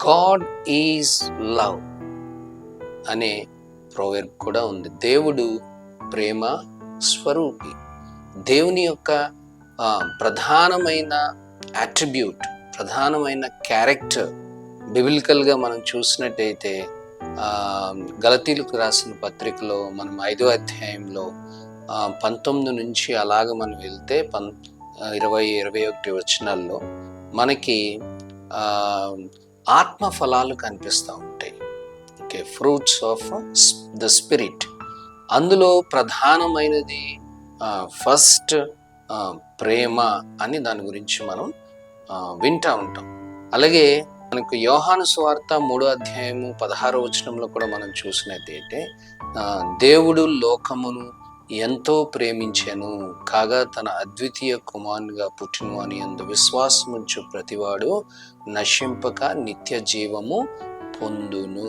God is love అనే proverb కూడా ఉంది. దేవుడు ప్రేమ స్వరూపి. దేవుని యొక్క ప్రధానమైన అట్రిబ్యూట్, ప్రధానమైన క్యారెక్టర్ బిబిలికల్గా మనం చూసినట్టయితే గలతీలకు రాసిన పత్రికలో మనం 5వ అధ్యాయంలో 19 నుంచి అలాగ మనం వెళ్తే 20-21 వచనాల్లో మనకి ఆత్మ ఫలాలు కనిపిస్తూ ఉంటాయి. Okay, fruits of the spirit. అందులో ప్రధానమైనది ఫస్ట్ ప్రేమ అని దాని గురించి మనం వింటూ ఉంటాం. అలాగే మనకు యోహాను సువార్త 3వ అధ్యాయము 16వ వచనంలో కూడా మనం చూసినట్టయితే దేవుడు లోకమును ఎంతో ప్రేమించెను కాగా తన అద్వితీయ కుమారునిగా పుట్టిన వాని యందు విశ్వాసముంచు ప్రతివాడు నశింపక నిత్య జీవము పొందును.